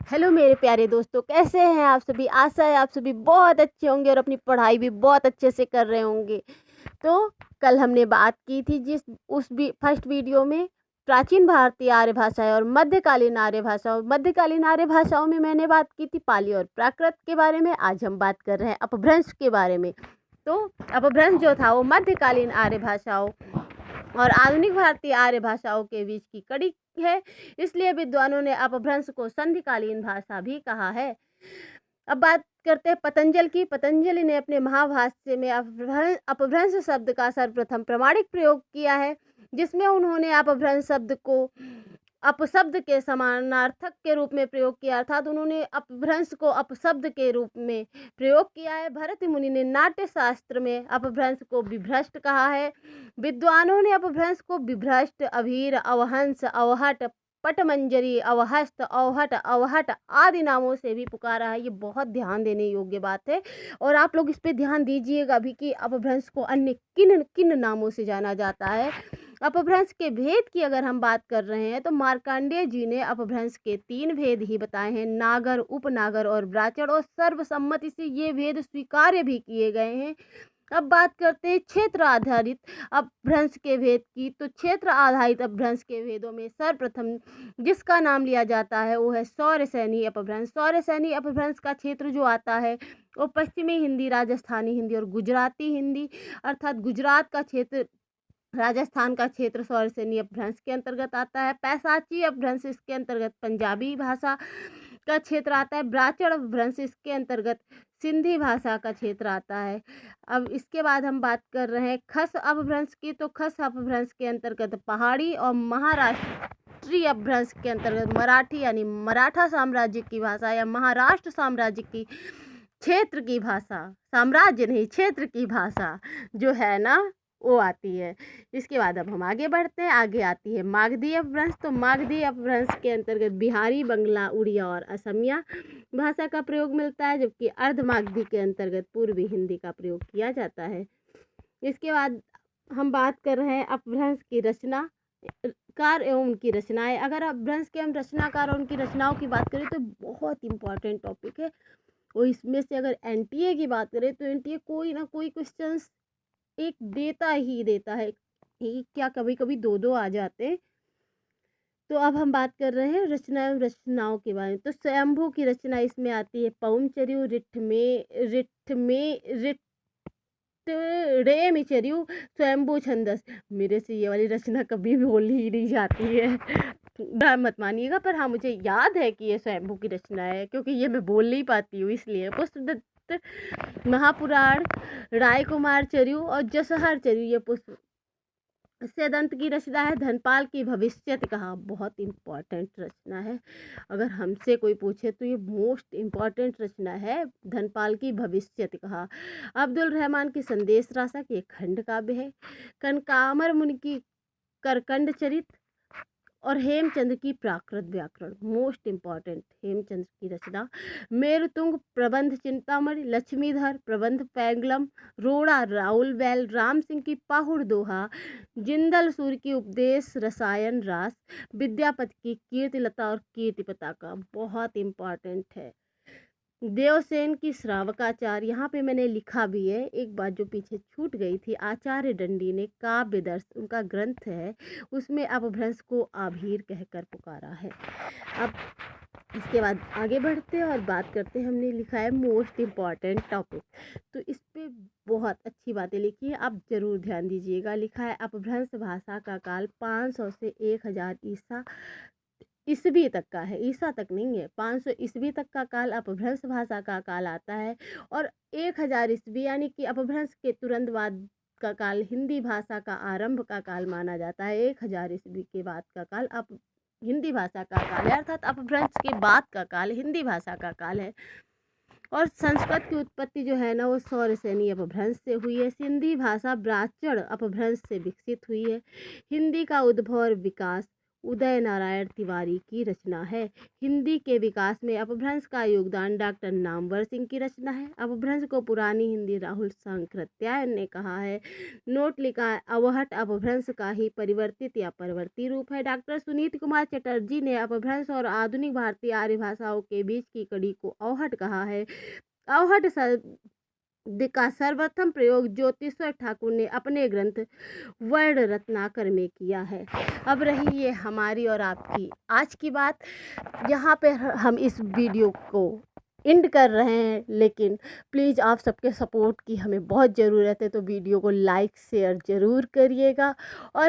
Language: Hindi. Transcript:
हेलो मेरे प्यारे दोस्तों, कैसे हैं आप सभी। आशा है आप सभी बहुत अच्छे होंगे और अपनी पढ़ाई भी बहुत अच्छे से कर रहे होंगे। तो कल हमने बात की थी जिस उस भी फर्स्ट वीडियो में प्राचीन भारतीय आर्य भाषाएं और मध्यकालीन आर्य भाषाओं। मध्यकालीन आर्य भाषाओं में मैंने बात की थी पाली और प्राकृत के बारे में। आज हम बात कर रहे हैं अपभ्रंश के बारे में। तो अपभ्रंश जो था वो मध्यकालीन आर्य भाषाओं और आधुनिक भारतीय आर्य भाषाओं के बीच की कड़ी है। इसलिए विद्वानों ने अपभ्रंश को संधिकालीन भाषा भी कहा है। अब बात करते हैं पतंजलि की। पतंजलि ने अपने महाभाष्य में अपभ्रंश शब्द का सर्वप्रथम प्रमाणिक प्रयोग किया है, जिसमें उन्होंने अपभ्रंश शब्द को अपशब्द के समानार्थक के रूप में प्रयोग किया, अर्थात उन्होंने अपभ्रंश को अपशब्द के रूप में प्रयोग किया है। भरत मुनि ने नाट्य शास्त्र में अपभ्रंश को विभ्रष्ट कहा है। विद्वानों ने अपभ्रंश को विभ्रष्ट, अभीर, अवहंस, अवहट, पटमंजरी, अवहस्त, अवहट, अवहट आदि नामों से भी पुकारा है। ये बहुत ध्यान देने योग्य बात है और आप लोग इस पे ध्यान दीजिएगा भी कि अपभ्रंश को अन्य किन किन नामों से जाना जाता है। अपभ्रंश के भेद की अगर हम बात कर रहे हैं तो मार्कंडेय जी ने अपभ्रंश के 3 भेद ही बताए हैं, नागर, उपनागर और ब्राचड़, और सर्वसम्मति से ये भेद स्वीकार्य भी किए गए हैं। अब बात करते हैं क्षेत्र आधारित अपभ्रंश के भेद की। तो क्षेत्र आधारित अपभ्रंश के भेदों में सर्वप्रथम जिसका नाम लिया जाता है वो है सौरसैनी अपभ्रंश। सौरसैनी अपभ्रंश का क्षेत्र जो आता है वो पश्चिमी हिंदी, राजस्थानी हिंदी और गुजराती हिंदी, अर्थात गुजरात का क्षेत्र, राजस्थान का क्षेत्र सौरसैनी अपभ्रंश के अंतर्गत आता है। पैसाची अपभ्रंश इसके अंतर्गत पंजाबी भाषा का क्षेत्र आता है। ब्राचड़ अपभ्रंश इसके अंतर्गत सिंधी भाषा का क्षेत्र आता है। अब इसके बाद हम बात कर रहे हैं खस अपभ्रंश की। तो खस अपभ्रंश के अंतर्गत पहाड़ी और महाराष्ट्रीय अपभ्रंश के अंतर्गत मराठी यानी मराठा साम्राज्य की भाषा या महाराष्ट्र साम्राज्य की क्षेत्र की भाषा, साम्राज्य नहीं क्षेत्र की भाषा जो है ना वो आती है। इसके बाद अब हम आगे बढ़ते हैं। आगे आती है मागधी अपभ्रंश। तो मागधी अपभ्रंश के अंतर्गत बिहारी, बंगला, उड़िया और असमिया भाषा का प्रयोग मिलता है, जबकि अर्धमागधी के अंतर्गत पूर्वी हिंदी का प्रयोग किया जाता है। इसके बाद हम बात कर रहे हैं अपभ्रंश की रचना कार एवं उनकी रचनाएं। अगर अपभ्रंश के हम रचनाकार और उनकी रचनाओं की बात करें तो बहुत इंपॉर्टेंट टॉपिक है। और इसमें से अगर एनटीए की बात करें तो एनटीए कोई ना कोई क्वेश्चन एक देता ही देता है, एक क्या कभी कभी दो दो आ जाते हैं। तो अब हम बात कर रहे हैं रचनाओं के बारे में। तो स्वयंभू की रचना इसमें आती है पौमचर्यु, रेमिचर्यु, स्वयंभू छंदस। मेरे से ये वाली रचना कभी भी बोली ही नहीं जाती है, डर मत मानिएगा, पर हाँ मुझे याद है कि ये स्वयंभू की रचना है क्योंकि ये मैं बोल नहीं पाती हूँ इसलिए। पुष्पदत्त महापुराण, राय कुमार चर्यु और जसहर चर्यु ये पुष्प दंत की रचना है। धनपाल की भविष्यति कहा, बहुत इम्पॉर्टेंट रचना है। अगर हमसे कोई पूछे तो ये मोस्ट इम्पॉर्टेंट रचना है, धनपाल की भविष्यति कहा। अब्दुल रहमान की संदेश राशक ये खंड काव्य है। कनकामर मुनि की करकंड चरित और हेमचंद्र की प्राकृत व्याकरण, मोस्ट इम्पॉर्टेंट हेमचंद्र की रचना। मेरुतुंग प्रबंध चिंतामणि, लक्ष्मीधर प्रबंध पैंगलम, रोड़ा राउल बैल, राम सिंह की पाहुड़ दोहा, जिंदल सूर्य की उपदेश रसायन रास, विद्यापति की कीर्तिलता और कीर्ति पताका, बहुत इम्पॉर्टेंट है। देवसेन की श्रावकाचार, यहाँ पे मैंने लिखा भी है, एक बात जो पीछे छूट गई थी। आचार्य दंडी ने काव्य दर्श उनका ग्रंथ है, उसमें अपभ्रंश को आभीर कहकर पुकारा है। अब इसके बाद आगे बढ़ते हैं और बात करते हैं, हमने लिखा है मोस्ट इम्पॉर्टेंट टॉपिक। तो इस पे बहुत अच्छी बातें लिखी है, आप जरूर ध्यान दीजिएगा। लिखा है अपभ्रंश भाषा का काल 500 से 1000 ईस्वी तक का है, ईसा तक नहीं है, 500 ईस्वी तक का काल अपभ्रंश भाषा का काल आता है। और 1000 ईस्वी यानी कि अपभ्रंश के तुरंत बाद का काल हिंदी भाषा का आरंभ का काल माना जाता है। 1000 ईस्वी के बाद का काल हिंदी भाषा का काल है, अर्थात अपभ्रंश के बाद का काल हिंदी भाषा का काल है। और संस्कृत की उत्पत्ति जो है ना वो सौरसैनी अपभ्रंश से हुई है। सिंधी भाषा ब्राचड़ अपभ्रंश से विकसित हुई है। हिंदी का उद्भव और विकास उदय नारायण तिवारी की रचना है। हिंदी के विकास में अपभ्रंश का योगदान डॉक्टर नामवर सिंह की रचना है। अपभ्रंश को पुरानी हिंदी राहुल सांकृत्यायन ने कहा है। नोट लिखा है, अवहट अपभ्रंश का ही परिवर्तित या परवर्ती रूप है। डॉक्टर सुनीत कुमार चटर्जी ने अपभ्रंश और आधुनिक भारतीय आर्य भाषाओं के बीच की कड़ी को अवहट कहा है। अवहट शब्द का सर्वप्रथम प्रयोग ज्योतिषवर ठाकुर ने अपने ग्रंथ वर्ण रत्नाकर में किया है। अब रही ये हमारी और आपकी आज की बात। यहाँ पे हम इस वीडियो को एंड कर रहे हैं, लेकिन प्लीज़ आप सबके सपोर्ट की हमें बहुत ज़रूरत है, तो वीडियो को लाइक शेयर ज़रूर करिएगा। और